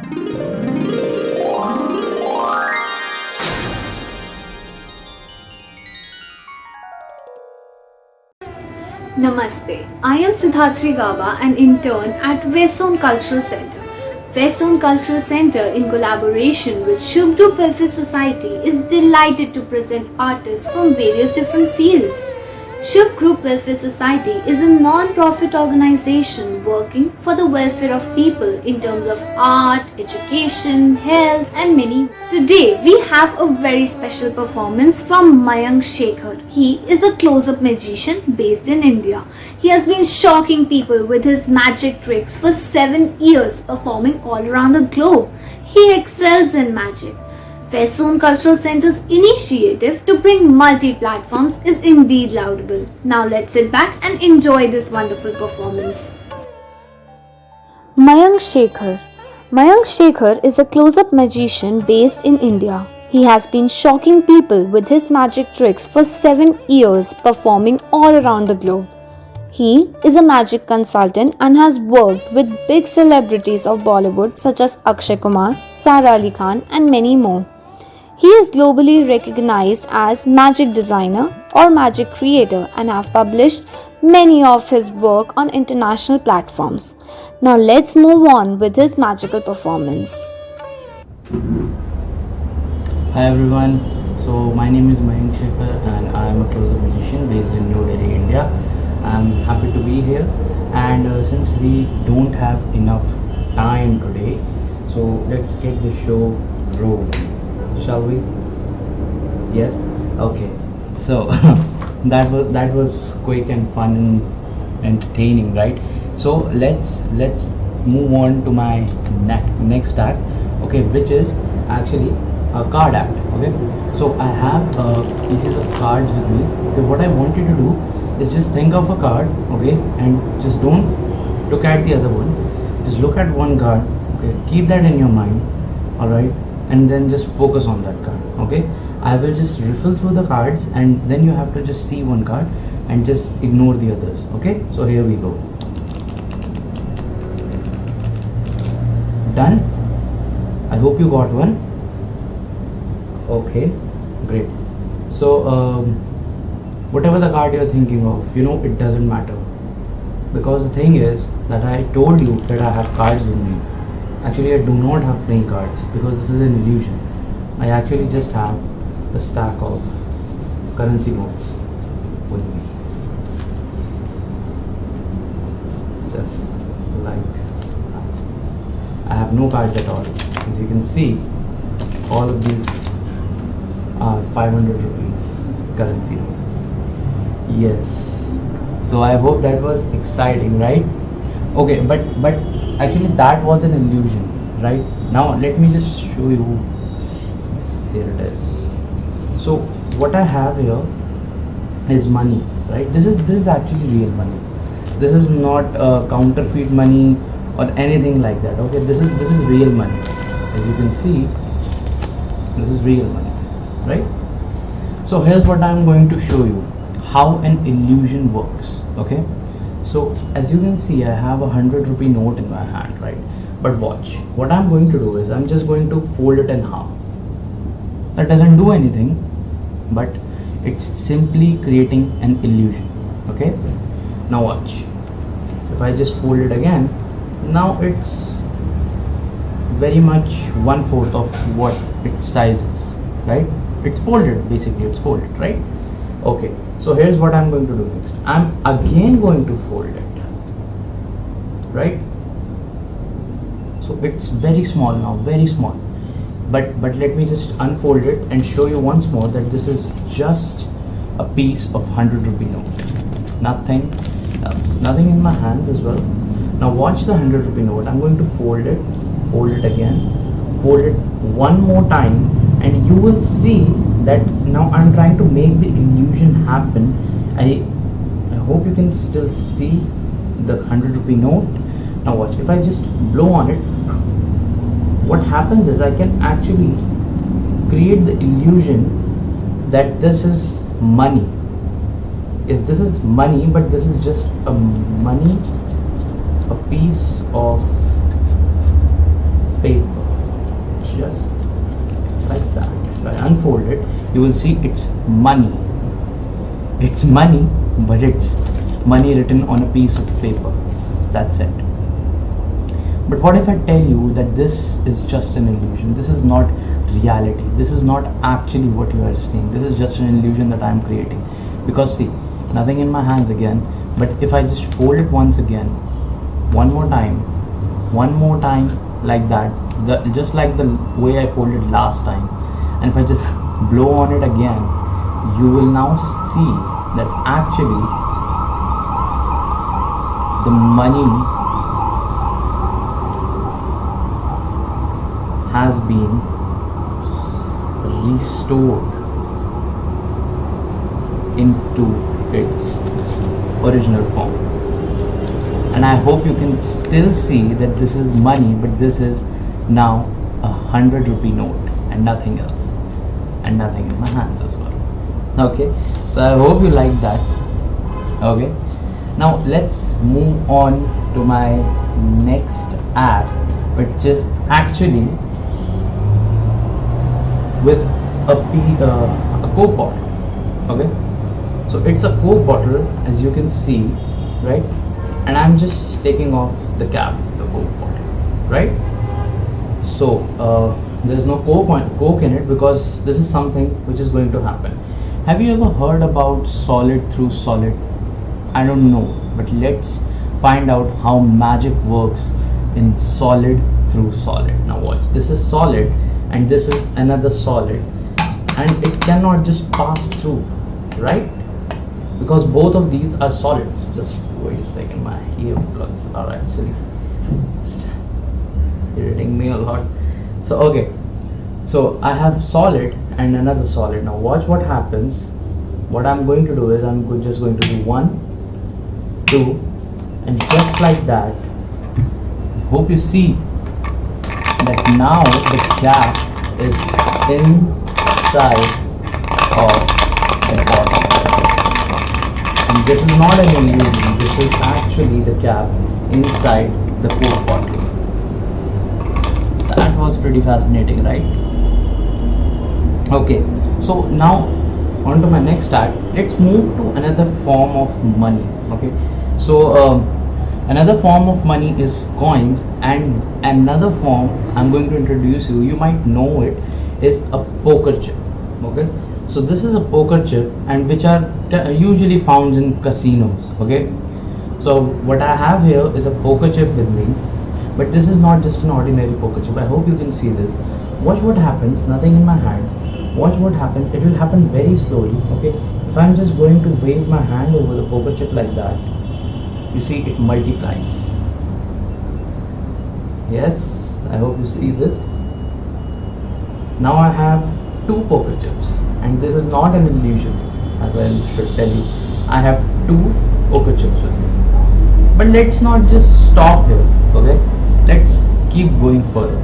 Namaste. I am Siddharthi Gaba, an intern at Westzone Cultural Center. Westzone Cultural Center, in collaboration with Shubh Group Welfare Society, is delighted to present artists from various different fields. Shubh Group Welfare Society is a non-profit organization working for the welfare of people in terms of art, education, health and many more. Today we have a very special performance from Mayank Shekhar. He is a close-up magician based in India. He has been shocking people with his magic tricks for 7 years, performing all around the globe. He excels in magic. Westzone Cultural Center's initiative to bring multi-platforms is indeed laudable. Now let's sit back and enjoy this wonderful performance. Mayank Shekhar. Mayank Shekhar is a close-up magician based in India. He has been shocking people with his magic tricks for 7 years, performing all around the globe. He is a magic consultant and has worked with big celebrities of Bollywood such as Akshay Kumar, Sara Ali Khan and many more. He is globally recognized as magic designer or magic creator and have published many of his work on international platforms. Now let's move on with his magical performance. Hi everyone, so my name is Mayank Shekhar and I am a close-up magician based in New Delhi, India. I'm happy to be here, and since we don't have enough time today, so let's get the show rolling. Shall we? Yes? Okay. So that was quick and fun and entertaining, right? So let's move on to my next act, okay, which is actually a card act. Okay, so I have pieces of cards with me. Okay, what I want you to do is just think of a card, okay, and just don't look at the other one. Just look at one card, okay, keep that in your mind, all right, and then just focus on that card. Okay, I will just riffle through the cards and then you have to just see one card and just ignore the others. Okay, so here we go. Done? I hope you got one. Okay, great. So whatever the card you're thinking of, it doesn't matter, because the thing is that I told you that I have cards with me. Actually, I do not have playing cards because this is an illusion. I actually just have a stack of currency notes with me, just like that. I have no cards at all. As you can see, all of these are 500 rupees currency notes. Yes, so I hope that was exciting, right? Okay, but actually that was an illusion, right? Now let me just show you. Yes, here it is. So what I have here is money, right? This is actually real money. This is not counterfeit money or anything like that. Okay, this is real money. As you can see, this is real money, right? So here's what I'm going to show you, how an illusion works. Okay, so as you can see, I have 100 rupee note in my hand, right? But watch, what I'm going to do is I'm just going to fold it in half. That doesn't do anything, but it's simply creating an illusion. Okay, now watch. If I just fold it again, now it's very much 1/4 of what its size is, right? It's folded, basically it's folded, right? Okay, so here's what I'm going to do next. I'm again going to fold it, right? So it's very small now, very small, but let me just unfold it and show you once more that this is just a piece of 100 rupee note, nothing else, nothing in my hands as well. Now watch the 100 rupee note. I'm going to fold it again, fold it one more time, and you will see that now I'm trying to make the illusion happen. I hope you can still see the 100 rupee note. Now watch, if I just blow on it, what happens is I can actually create the illusion that this is money. Yes, this is money, but this is just a money, a piece of paper. you will see it's money. It's money, but it's money written on a piece of paper. That's it. But what if I tell you that this is just an illusion? This is not reality. This is not actually what you are seeing. This is just an illusion that I am creating. Because see, nothing in my hands again. But if I just fold it once again, one more time, like that, just like the way I folded last time, and if I just blow on it again, you will now see that actually the money has been restored into its original form. And I hope you can still see that this is money, but this is now a 100 rupee note and nothing else, and nothing in my hands as well. Okay, so I hope you like that. Okay, now let's move on to my next app, which is actually with a Coke bottle. Okay, so it's a Coke bottle, as you can see, right? And I'm just taking off the cap of the Coke bottle, right? So there's no Coke in it, because this is something which is going to happen. Have you ever heard about solid through solid? I don't know, but let's find out how magic works in solid through solid. Now watch, this is solid and this is another solid, and it cannot just pass through, right? Because both of these are solids. Just wait a second, my earplugs are actually just irritating me a lot. So okay, so I have solid and another solid. Now watch what happens. What I'm going to do is just going to do 1, 2, and just like that. Hope you see that now the cap is inside of the bottle. And this is not an illusion, this is actually the cap inside the Coke bottle. That was pretty fascinating, right? Okay, so now on to my next act. Let's move to another form of money. Okay, so another form of money is coins, and another form I'm going to introduce you might know it, is a poker chip. Okay, so this is a poker chip, and which are usually found in casinos. Okay, so what I have here is a poker chip with me, but this is not just an ordinary poker chip. I hope you can see this. Watch what happens. Nothing in my hands. Watch what happens. It will happen very slowly. Okay, if I'm just going to wave my hand over the poker chip like that, you see it multiplies. Yes, I hope you see this. Now I have 2 poker chips, and this is not an illusion, as I should tell you. I have 2 poker chips with me. But let's not just stop here. Okay, let's keep going further.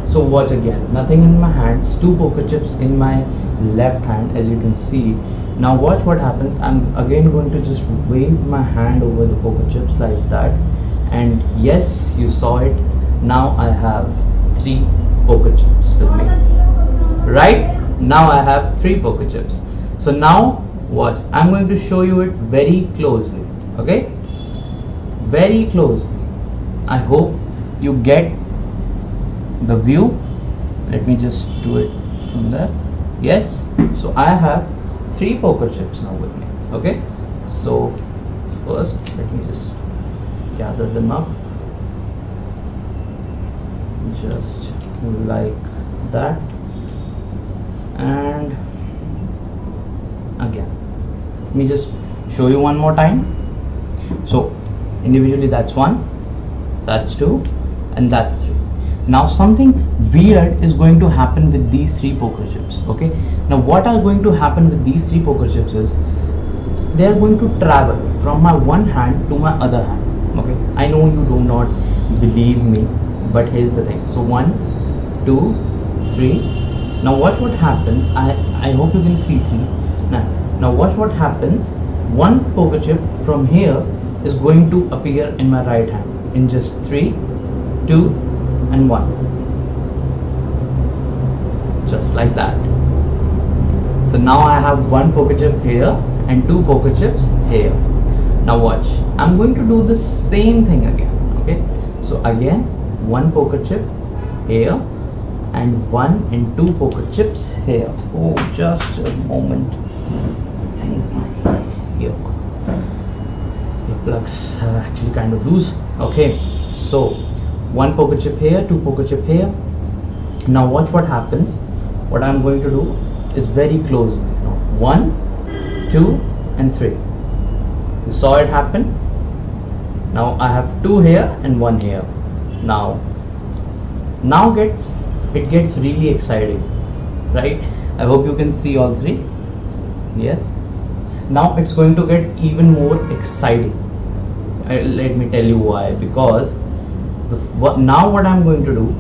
So watch again. Nothing in my hands. 2 poker chips in my left hand, as you can see. Now watch what happens. I'm again going to just wave my hand over the poker chips like that, and yes, you saw it. Now I have 3 poker chips with me. Right? Now I have 3 poker chips. So now watch. I'm going to show you it very closely. Okay? Very closely. I hope you get the view. Let me just do it from there. Yes. So I have 3 poker chips now with me. Okay, so first let me just gather them up, just like that, and again let me just show you one more time. So individually, that's 1, that's 2, and that's 3. Now something weird is going to happen with these 3 poker chips. Okay, now what are going to happen with these 3 poker chips is they are going to travel from my one hand to my other hand. Okay, I know you do not believe me, but here's the thing. So 1, 2, 3. Now watch what happens. I hope you can see 3. Now watch what happens. 1 poker chip from here is going to appear in my right hand in just 3, 2, and 1, just like that. So now I have one poker chip here and two poker chips here. Now watch, I'm going to do the same thing again. Okay, so again one poker chip here and one and two poker chips here. Oh, just a moment. I think my earplugs are actually kind of loose. Okay, so one poker chip here, two poker chip here. Now watch what happens. What I'm going to do is very close. Now, 1, 2 and 3. You saw it happen. Now I have two here and one here. Now it gets really exciting, right? I hope you can see all three. Yes. Now it's going to get even more exciting. Let me tell you why. Because now what I'm going to do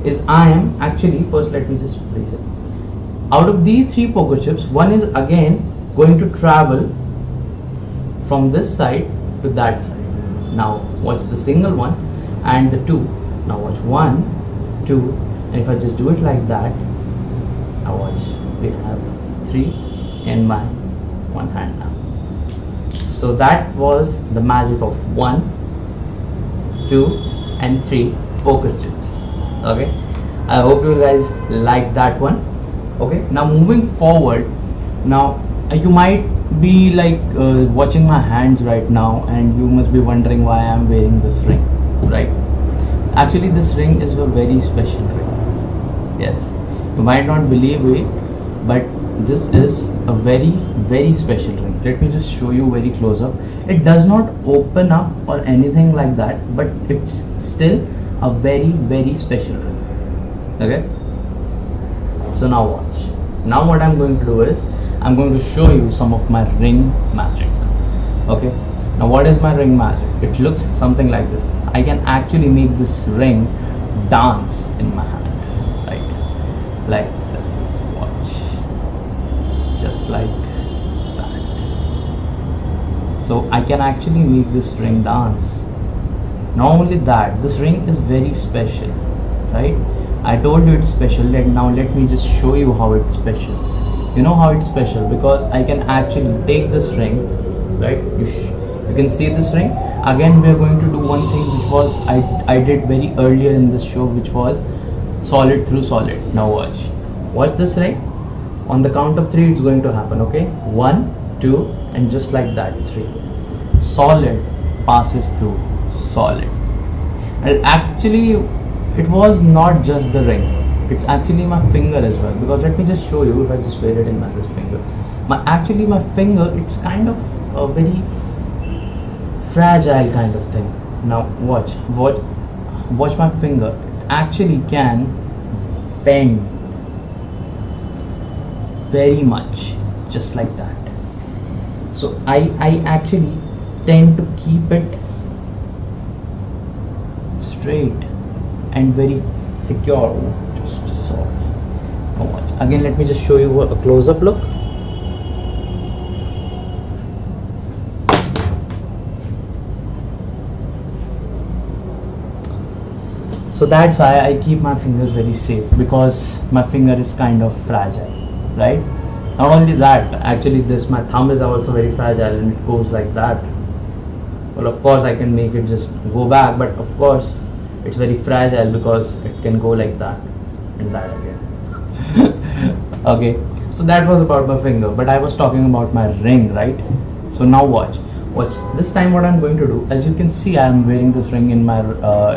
is I am actually, first let me just place it. Out of these three poker chips, one is again going to travel from this side to that side. Now watch the single one and the two. Now watch 1, 2, and if I just do it like that, now watch, we have 3 in my one hand now. So that was the magic of 1, 2 and 3 poker chips. Okay, I hope you guys like that one. Okay, now moving forward, now you might be like watching my hands right now and you must be wondering why I'm wearing this ring, right? Actually this ring is a very special ring. Yes, you might not believe it, but this is a very special ring. Let me just show you very close up. It does not open up or anything like that, but it's still a very special ring. Okay, so now watch. Now what I'm going to do is I'm going to show you some of my ring magic. Okay, now what is my ring magic? It looks something like this. I can actually make this ring dance in my hand, right? Like this. Watch, just like that. So I can actually make this ring dance. Not only that, this ring is very special, right? I told you it's special. Now let me just show you how it's special. You know how it's special? Because I can actually take this ring, right? You can see this ring. Again, we are going to do one thing which was I did very earlier in this show, which was solid through solid. Now watch this ring. On the count of 3 it's going to happen. Okay, 1, 2 and just like that 3. Solid passes through solid. And actually it was not just the ring, it's actually my finger as well. Because let me just show you, if I just wear it in my this finger, my finger, it's kind of a very fragile kind of thing. Now watch my finger. It actually can bend very much, just like that. So I actually tend to keep it straight and very secure. Just so. Now watch. Again, let me just show you a close-up look. So that's why I keep my fingers very safe, because my finger is kind of fragile, right? Not only that, actually my thumb is also very fragile and it goes like that. Well, of course I can make it just go back, but of course it's very fragile because it can go like that and that again. Okay, so that was about my finger, but I was talking about my ring, right? So now watch. This time what I'm going to do, as you can see, I am wearing this ring in my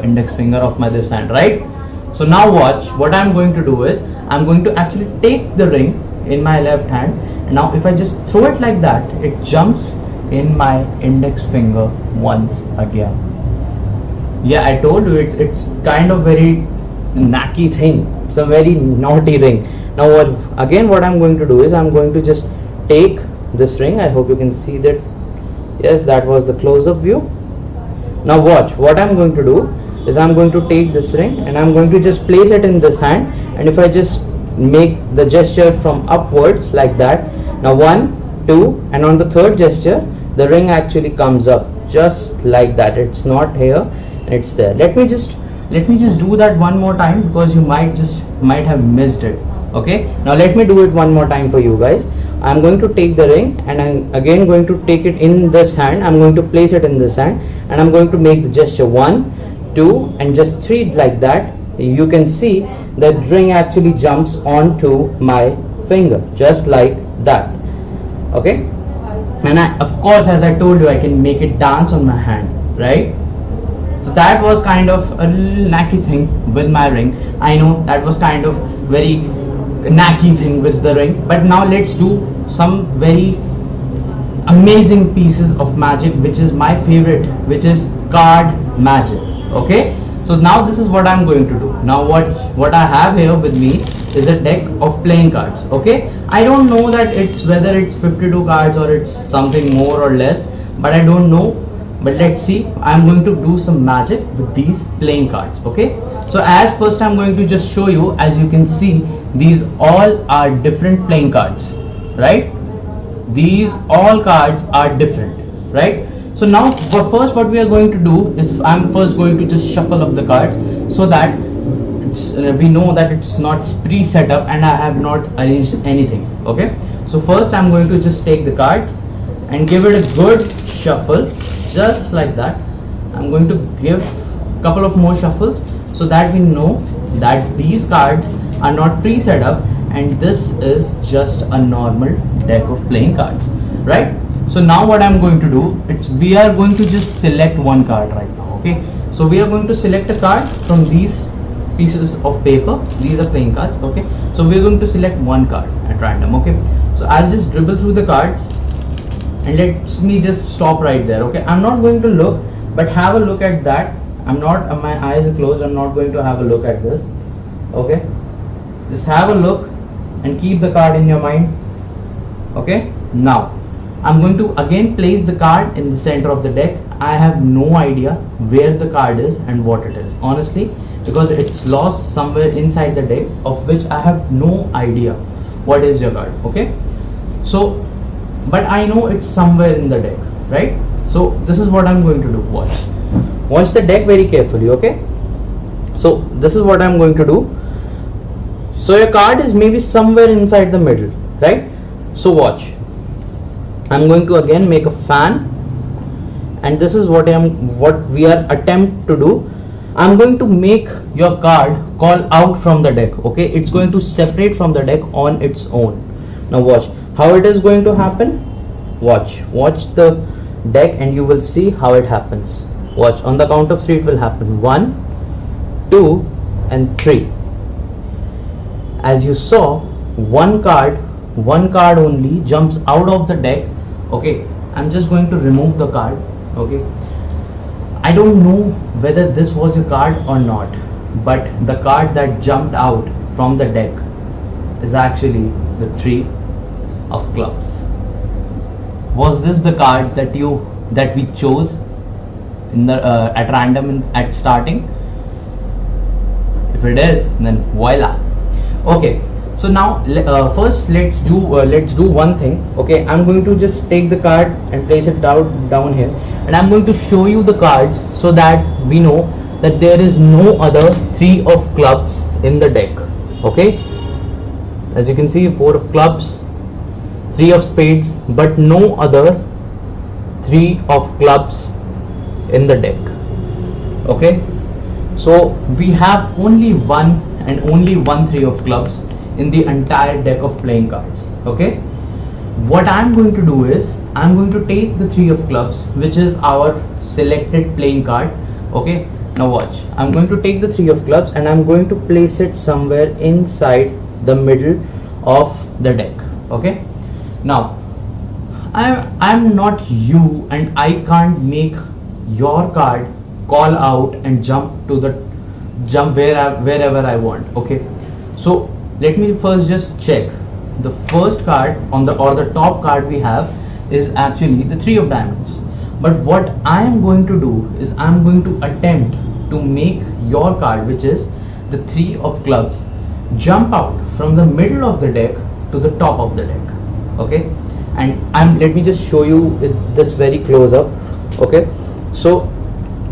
index finger of my this hand, right? So now watch, what I'm going to do is I'm going to actually take the ring in my left hand, and now if I just throw it like that, it jumps in my index finger once again. Yeah, I told you it's kind of very knacky thing. It's a very naughty ring. Now what I'm going to do is I'm going to just take this ring. I hope you can see that. Yes, that was the close-up view. Now watch, what I'm going to do is I'm going to take this ring and I'm going to just place it in this hand, and if I just make the gesture from upwards like that, now 1, 2, and on the third gesture the ring actually comes up just like that. It's not here, it's there. Let me just do that one more time, because you might have missed it. Okay, now let me do it one more time for you guys. I'm going to take the ring and I'm again going to take it in this hand. I'm going to place it in this hand and I'm going to make the gesture 1, 2 and just 3 like that. You can see that ring actually jumps onto my finger just like that. Okay, and of course, as I told you, I can make it dance on my hand, right? So that was kind of a little knacky thing with my ring. I know that was kind of very knacky thing with the ring, but now let's do some very amazing pieces of magic, which is my favorite, which is card magic. Okay, so now this is what I'm going to do. Now what I have here with me is a deck of playing cards. Okay, I don't know that it's whether it's 52 cards or it's something more or less, but I don't know, but let's see. I'm going to do some magic with these playing cards. Okay, so as first I'm going to just show you. As you can see, these all are different playing cards, right? These all cards are different, right? So now for first what we are going to do is I'm first going to just shuffle up the cards so that we know that it's not pre-set up and I have not arranged anything. Okay, so first I'm going to just take the cards and give it a good shuffle just like that. I'm going to give a couple of more shuffles so that we know that these cards are not pre-set up and this is just a normal deck of playing cards, right? So now what I'm going to do, we are going to just select one card right now. Okay, so we are going to select a card from these pieces of paper. These are playing cards. Okay, so we're going to select one card at random. Okay, so I'll just dribble through the cards and let me just stop right there. Okay, I'm not going to look, but have a look at that. My eyes are closed. I'm not going to have a look at this. Okay, just have a look and keep the card in your mind. Okay, now I'm going to again place the card in the center of the deck. I have no idea where the card is and what it is, honestly, because it's lost somewhere inside the deck, of which I have no idea what is your card. Okay, so but I know it's somewhere in the deck, right? So this is what I'm going to do. Watch the deck very carefully. Okay, so this is what I'm going to do. So your card is maybe somewhere inside the middle, right? So watch, I'm going to again make a fan, and this is what we are attempt to do. I'm going to make your card call out from the deck. Okay, it's going to separate from the deck on its own. Now watch how it is going to happen. Watch the deck and you will see how it happens. Watch, on the count of 3 it will happen. 1, 2 and 3. As you saw, one card only jumps out of the deck. Okay, I'm just going to remove the card. Okay, I don't know whether this was your card or not, but the card that jumped out from the deck is actually the 3 of clubs. Was this the card that we chose in the at random at starting? If it is, then voila. Okay, so now first let's do one thing. Okay, I'm going to just take the card and place it down here, and I'm going to show you the cards so that we know that there is no other 3 of clubs in the deck. Okay, as you can see, 4 of clubs, 3 of spades, but no other 3 of clubs in the deck. Okay, so we have only one 3 of clubs in the entire deck of playing cards. Okay, what I'm going to do is I'm going to take the 3 of clubs, which is our selected playing card. Okay, now watch, I'm going to take the 3 of clubs and I'm going to place it somewhere inside the middle of the deck. Okay, now I'm not you and I can't make your card call out and jump wherever I want. Okay, so let me first just check. The first card or the top card we have is actually the 3 of diamonds, but what I am going to do is I'm going to attempt to make your card, which is the 3 of clubs, jump out from the middle of the deck to the top of the deck. Okay, and let me just show you this very close up. Okay, so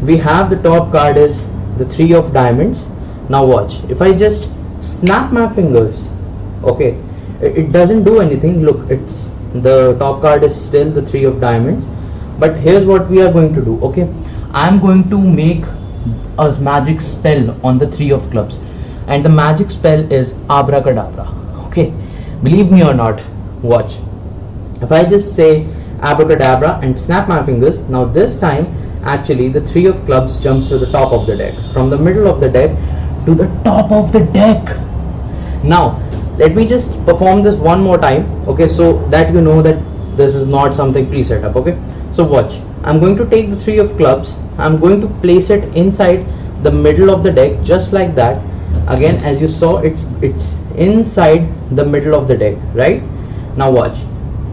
we have the top card is the 3 of diamonds. Now watch, if I just snap my fingers Okay, it doesn't do anything. Look, it's the top card is still the 3 of diamonds. But here's what we are going to do. Okay, I'm going to make a magic spell on the 3 of clubs, and the magic spell is abracadabra. Okay, believe me or not, watch. If I just say abracadabra and snap my fingers, now this time actually the 3 of clubs jumps to the top of the deck, from the middle of the deck to the top of the deck. Now let me just perform this one more time, okay, so that you know that this is not something pre-set up. Okay, so watch. I'm going to take the 3 of clubs, I'm going to place it inside the middle of the deck, just like that. Again, as you saw, it's inside the middle of the deck, right? Now watch.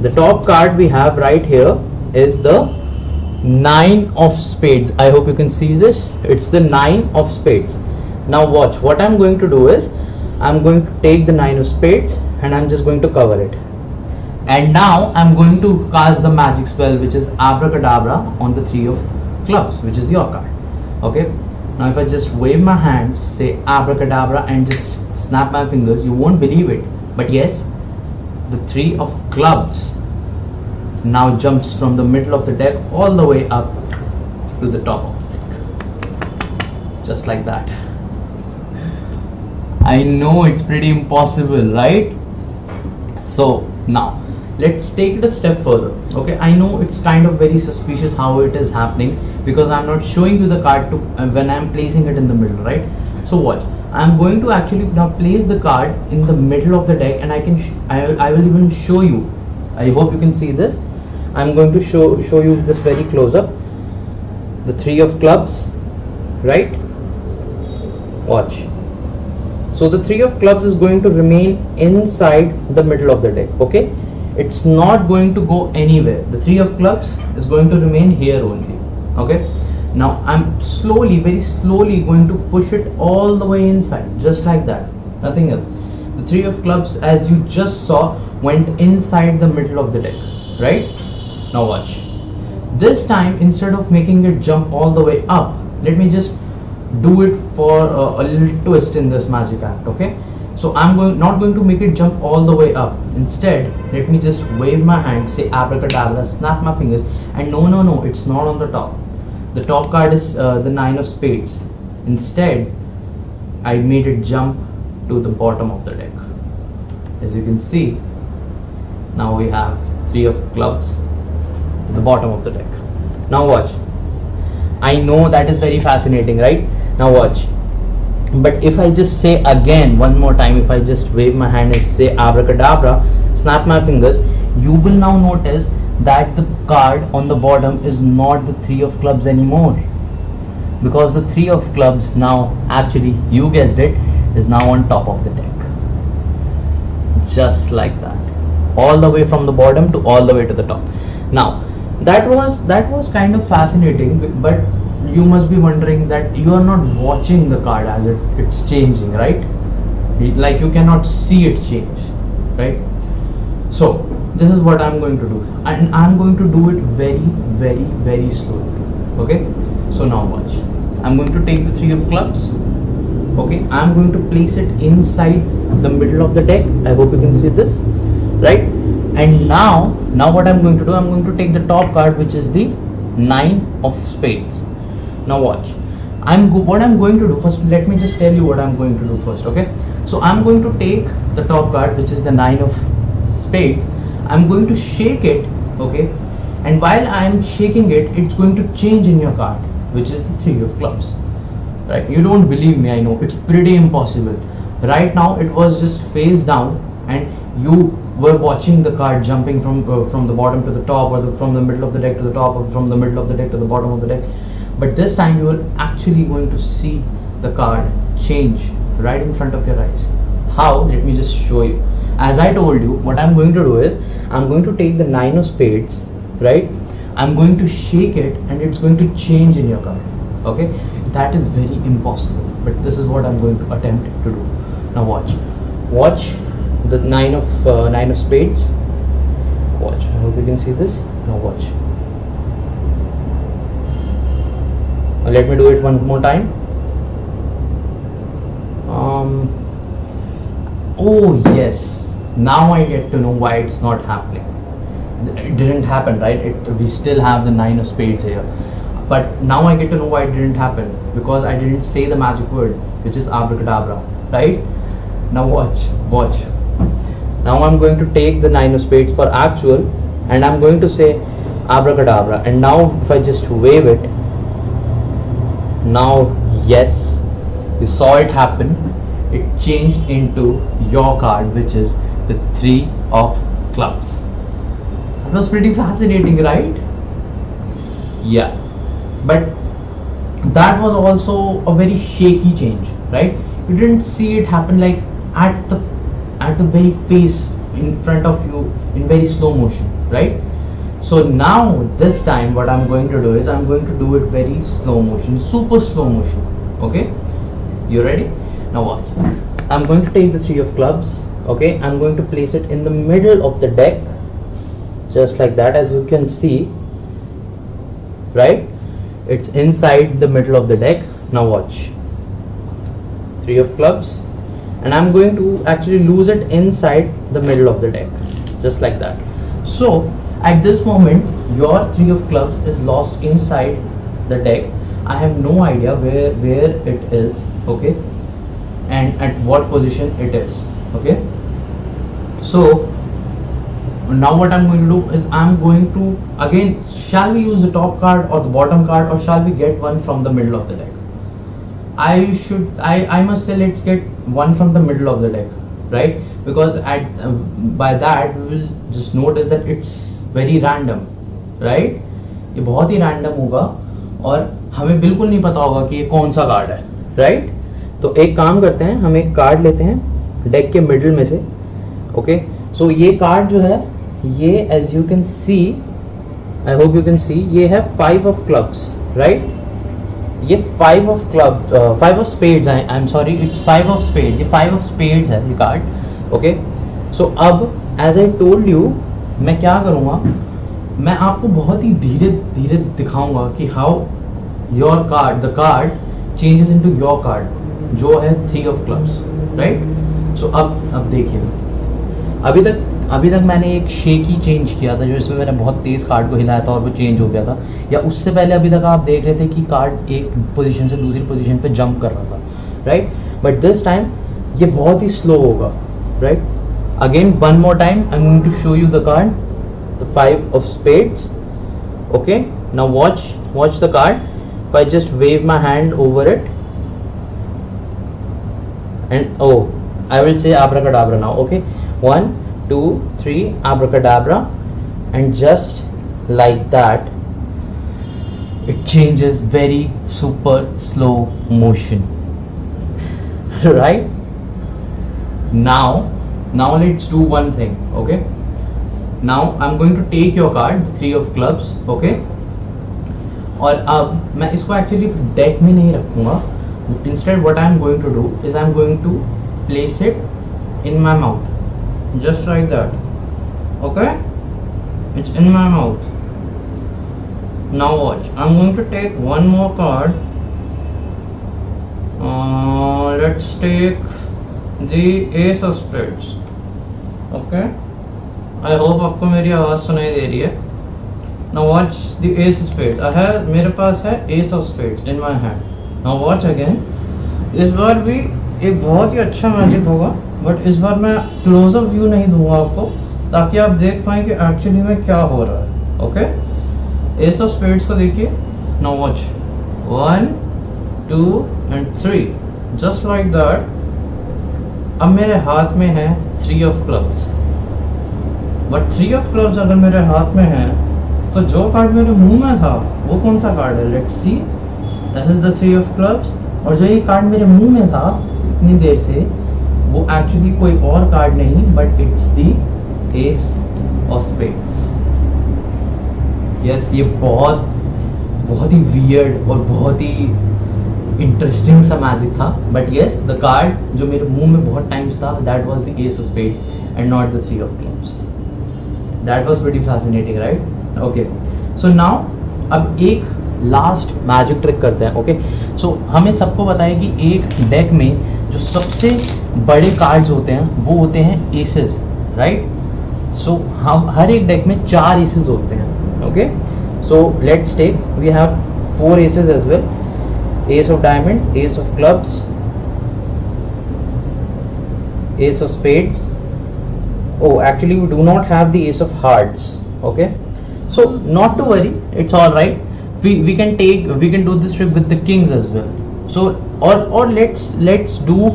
The top card we have right here is the 9 of spades. I hope you can see this. It's the 9 of spades. Now watch. What I'm going to do is I'm going to take the 9 of spades and I'm just going to cover it. And now I'm going to cast the magic spell, which is abracadabra, on the 3 of clubs, which is your card. Okay. Now if I just wave my hands, say abracadabra, and just snap my fingers, you won't believe it. But yes, the 3 of clubs now jumps from the middle of the deck all the way up to the top of the deck. Just like that. I know it's pretty impossible, right? So now let's take it a step further. Okay, I know it's kind of very suspicious how it is happening, because I'm not showing you the card to when I'm placing it in the middle, right? So watch. I'm going to actually now place the card in the middle of the deck, and I will even show you. I hope you can see this. I'm going to show you this very close up. The 3 of clubs, right? Watch. So the 3 of clubs is going to remain inside the middle of the deck. Okay, it's not going to go anywhere. The 3 of clubs is going to remain here only. Okay, now I'm slowly, very slowly going to push it all the way inside, just like that, nothing else. The 3 of clubs, as you just saw, went inside the middle of the deck, right? Now watch. This time, instead of making it jump all the way up, let me just do it for a little twist in this magic act. Okay, so I'm not going to make it jump all the way up. Instead, let me just wave my hand, say abracadabra, snap my fingers, and no, it's not on the top. The top card is the 9 of spades. Instead, I made it jump to the bottom of the deck. As you can see, now we have 3 of clubs at the bottom of the deck. Now watch. I know that is very fascinating, right? Now watch. But if I just say again one more time, if I just wave my hand and say abracadabra, snap my fingers, you will now notice that the card on the bottom is not the 3 of clubs anymore, because the 3 of clubs now, actually, you guessed it, is now on top of the deck, just like that, all the way from the bottom to all the way to the top. Now that was kind of fascinating, but you must be wondering that you are not watching the card as it's changing, right? Like you cannot see it change, right? So this is what I'm going to do, and I'm going to do it very slowly. Okay, so now watch. I'm going to take the 3 of clubs. Okay, I'm going to place it inside the middle of the deck. I hope you can see this, right? And now what I'm going to do, I'm going to take the top card, which is the 9 of spades. Now watch. What I'm going to do first, let me just tell you what I'm going to do first. Okay, so I'm going to take the top card, which is the 9 of spades. I'm going to shake it. Okay, and while I'm shaking it, it's going to change in your card, which is the 3 of clubs, right? You don't believe me, I know, it's pretty impossible. Right now it was just face down, and you were watching the card jumping from the bottom to the top, or from the middle of the deck to the top, or from the middle of the deck to the bottom of the deck. But this time you are actually going to see the card change right in front of your eyes. How? Let me just show you. As I told you, what I'm going to do is I'm going to take the 9 of spades, right? I'm going to shake it, and it's going to change in your card. Okay, that is very impossible, but this is what I'm going to attempt to do. Now watch the 9 of spades. Watch. I hope you can see this. Now watch. Let me do it one more time. Oh yes, Now I get to know why it's not happening. It didn't happen, right? We still have the 9 of spades here, but now I get to know why it didn't happen, because I didn't say the magic word, which is abracadabra, right? Now watch. Now I'm going to take the 9 of spades for actual, and I'm going to say abracadabra, and now if I just wave it, now yes, you saw it happen. It changed into your card, which is the 3 of clubs. That was pretty fascinating, right? Yeah, but that was also a very shaky change, right? You didn't see it happen like at the very face in front of you in very slow motion, right? So now this time what I'm going to do is I'm going to do it very slow motion, super slow motion. Okay, you ready? Now watch. I'm going to take the 3 of clubs. Okay, I'm going to place it in the middle of the deck, just like that. As you can see, right, it's inside the middle of the deck. Now watch. 3 of clubs, and I'm going to actually lose it inside the middle of the deck, just like that. So at this moment your 3 of clubs is lost inside the deck. I have no idea where it is, okay, and at what position it is. Okay, so now what I'm going to do is I'm going to again, shall we use the top card or the bottom card, or shall we get one from the middle of the deck? I must say let's get one from the middle of the deck, right? Because by that we will just notice that it's very random, right? ये बहुत ही random होगा और हमें बिल्कुल नहीं पता होगा कि ये कौन सा कार्ड है, right? तो एक काम करते हैं, हम एक कार्ड लेते हैं डेक के मिडिल में से. ओके, सो ये कार्ड जो है ये as you can see, I hope you can see, ये है 5 of clubs, right? ये 5 of club 5 of spades है, I am sorry, it's 5 of spades, ये 5 of spades है ये कार्ड. ओके, सो अब एज आई टोल्ड यू, मैं क्या करूँगा, मैं आपको बहुत ही धीरे धीरे दिखाऊंगा कि how your card, the card changes into your card जो है 3 of clubs, राइट? सो अब देखिए, अभी तक मैंने एक शेकी चेंज किया था, जो इसमें मैंने बहुत तेज़ कार्ड को हिलाया था और वो चेंज हो गया था, या उससे पहले अभी तक आप देख रहे थे कि कार्ड एक पोजीशन से दूसरी पोजीशन पे जंप कर रहा था, राइट? बट दिस टाइम ये बहुत ही स्लो होगा, right? Again one more time I am going to show you the card, the 5 of spades. Okay, now watch the card. If I just wave my hand over it, and oh, I will say abracadabra now. Okay, 1 2 3 abracadabra, and just like that it changes very super slow motion. Right? Now let's do one thing. Okay, now I'm going to take your card 3 of clubs. Okay, और अब मैं इसको actually deck में नहीं रखूँगा. Instead what I'm going to do is I'm going to place it in my mouth, just like that. Okay, it's in my mouth. Now watch, I'm going to take one more card. Let's take the ace of spades. Okay, I hope आपको मेरी आवाज़ सुनाई दे रही है. Now watch the ace of spades. मेरे पास है ace of spades in my hand. Now watch again. इस बार भी एक बहुत ही अच्छा मैजिक होगा, बट इस बार मैं क्लोजअप व्यू नहीं दूंगा आपको, ताकि आप देख पाएँ कि एक्चुअली में क्या हो रहा है. ओके, एस ऑफ स्पेड्स को देखिए. Now watch 1 2 and 3, just like that. अब मेरे हाथ में है 3 of clubs, but 3 of clubs अगर मेरे हाथ में है तो जो कार्ड मेरे मुंह में था वो कौन सा कार्ड है? Let's see, this is the 3 of clubs. और जो ये कार्ड मेरे मुंह में था इतनी देर से, वो एक्चुअली कोई और कार्ड नहीं, but it's the S of spades. Yes, ये बहुत ही वियर्ड और बहुत ही इंटरेस्टिंग सा मैजिक था, बट यस, द कार्ड जो मेरे मुंह में बहुत टाइम्स था, that was the S of spades and not the 3 of clubs. That was pretty fascinating, right? Okay, so now अब एक लास्ट मैजिक ट्रिक करते हैं. ओके, सो हमें सबको पता है कि एक डेक में जो सबसे बड़े कार्ड्स होते हैं वो होते हैं एसेस, राइट. सो हम हर एक डेक में 4 एसेस होते हैं. Okay, so let's take, we have 4 aces as well. Ace of diamonds, ace of clubs, ace of spades. Oh, actually we do not have the ace of hearts. Okay, so not to worry, it's all right. We can do this trick with the kings as well. So or let's do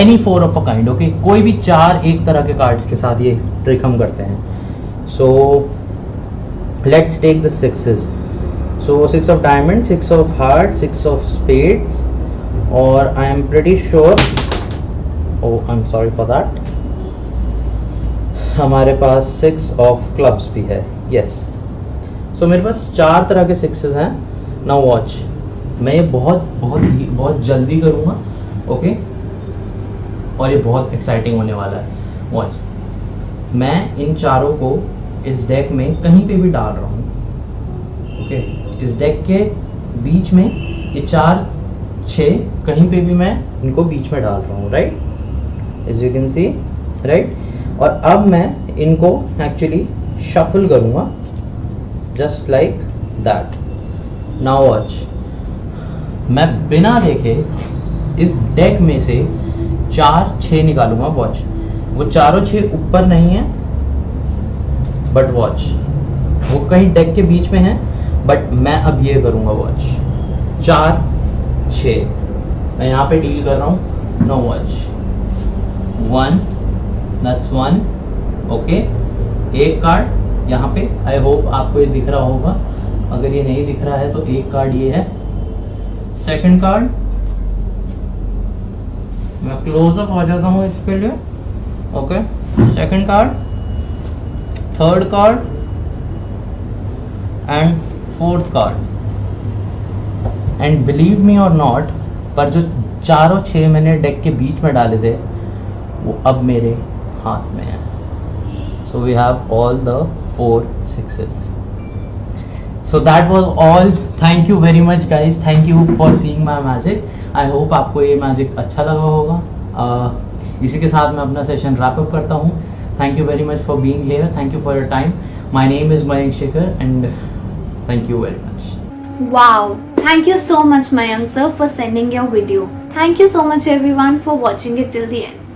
any 4 of a kind. Okay, कोई भी 4 एक तरह के cards के साथ ये trick हम करते हैं. So let's take the sixes. So 6 of diamonds, 6 of hearts, 6 of spades, or I am pretty sure, oh I'm sorry for that, हमारे पास 6 of clubs भी है. yes, so मेरे पास 4 तरह के sixes हैं. now watch, मैं ये बहुत जल्दी करूँगा. ओके, और ये बहुत एक्साइटिंग होने वाला है. वॉच, मैं इन चारों को इस डेक में कहीं पे भी डाल रहा हूँ. ओके, इस डेक के बीच में ये 4 6 कहीं पे भी मैं इनको बीच में डाल रहा हूँ. Right, as you can see, right. और अब मैं इनको एक्चुअली शफल करूँगा just like that. now watch, मैं बिना देखे इस डेक में से 4 6 निकालूंगा. वॉच, वो चारों 6 ऊपर नहीं है, बट वॉच वो कहीं डेक के बीच में है, बट मैं अब ये करूँगा. वॉच, 4 6 मैं यहाँ पे डील कर रहा हूँ. No watch, 1, that's 1. ओके, एक कार्ड यहाँ पे, आई होप आपको ये दिख रहा होगा. अगर ये नहीं दिख रहा है तो एक कार्ड ये है. सेकंड कार्ड, मैं क्लोजअप हो जाता हूँ इसके लिए. Okay, second card, third card and fourth card. And believe me और नॉट, पर जो चारों 6 मैंने डेक के बीच में डाले थे वो अब मेरे हाथ में है. So we have all the 4 sixes. So that was all. Thank you very much guys, thank you for seeing my magic. I hope आपको ये मैजिक अच्छा लगा होगा. इसी के साथ मैं अपना सेशन रैप अप करता हूँ. Thank you very much for being here. Thank you for your time. My name is Mayank Shekhar and thank you very much. Wow, thank you so much Mayank sir for sending your video. Thank you so much everyone for watching it till the end.